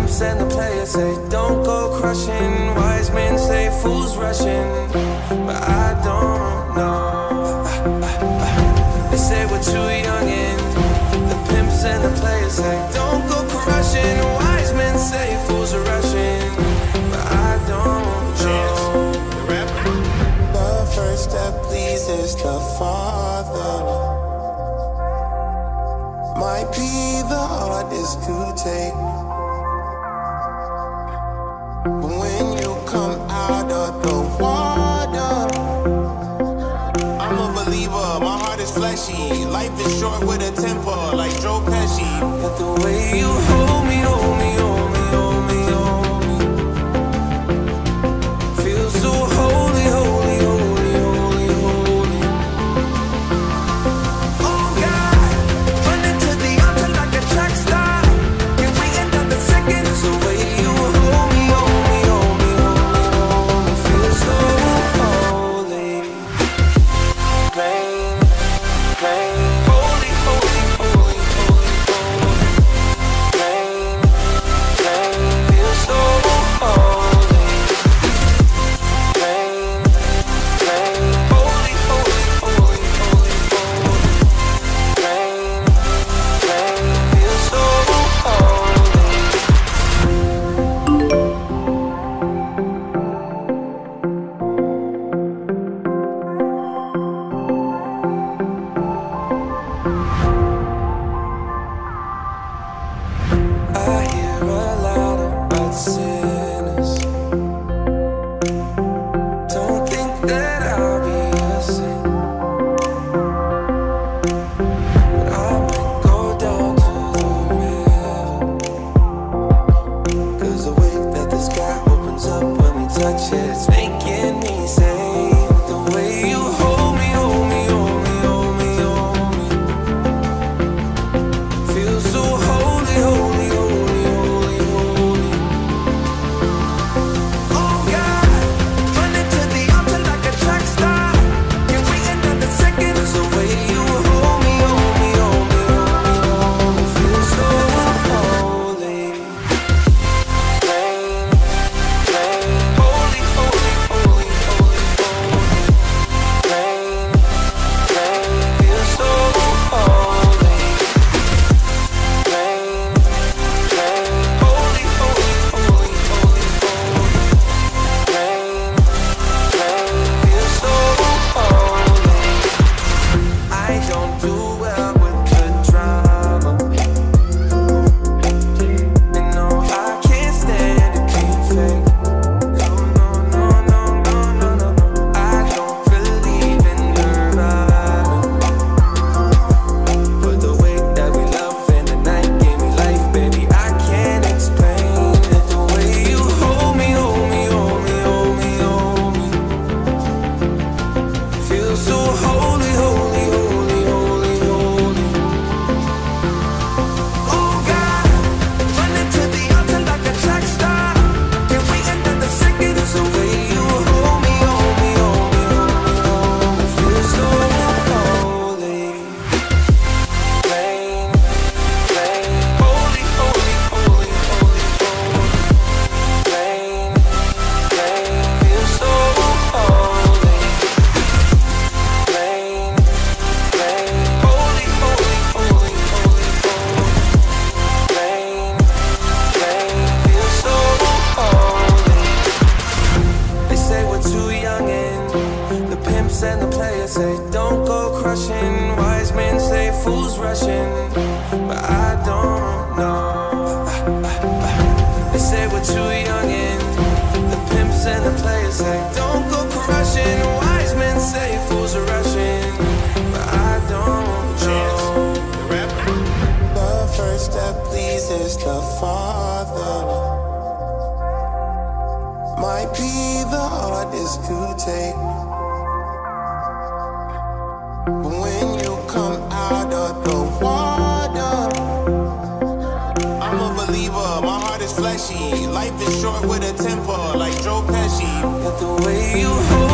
pimps and the players say don't go crushing. Wise men say fools rushing, but I don't know. They say we're too young and the pimps and the players say don't go crushing. Wise men say fools are rushing, but I don't know. The first step pleases the Father might be the hardest to take, but when you come out of the water, I'm a believer, my heart is fleshy. Life is short with a temper like Joe Pesci. But the way you hold me, hold me, hold me, hold me, hold me, feels so holy, holy, holy, holy, holy. Oh God, running to the altar like a track star. Can we end up in seconds? The way you hold me, hold me, hold me, hold me, hold me, feels so holy. Plain, plain, holy, holy, holy, holy, holy. Plain, plain, feels so holy. Plain, plain, holy, holy, holy, holy, holy. Plain, plain, feels so holy. I hear a lot about sinners. Don't think that I'll be a saint, but I might go down to the river. 'Cause the way that the sky opens up when we touch it, it's making me say the way you hold me, hold me, hold me, hold me, hold me, feels so holy, holy, holy, holy, holy. Oh God, running to the altar like a track star. Can we end up in seconds? The way you hold me, hold me, hold me, hold me, hold me, feels so holy. Plain, plain, holy, holy, holy, holy, holy. Plain, plain, feels so holy. Plain, plain, holy, holy, holy, holy, holy. Plain, plain, feels so holy. I don't do well with the drama, and no, I can't stand it being fake. No, no, no, no, no, no, no, no. I don't believe in nirvana, but the way that we love in the night gave me life, baby. I can't explain it. The way you hold me, hold me, hold me, hold me, hold me, feels so holy, holy, holy, holy, holy. Oh God, running to the altar like a track star. Can we end up in seconds? The way you hold me, hold me, hold me, hold me, hold me, feels so holy. Plain, plain, holy, holy, holy, holy, holy. Plain, plain, feels so holy. Plain, plain, holy, holy, holy, holy, holy. Plain, plain, feels so holy. They say we're too young and the pimps and the players say don't go crushing. Wise men say fools rushing, but I don't know. They say we're too young and the pimps and the players say don't go crushing. Wise men say fools are rushing, but I don't know. The first step pleases the Father might be the hardest to take, but when you come out of the water, I'm a believer, my heart is fleshy. Life is short with a temper like Joe Pesci. But the way you hold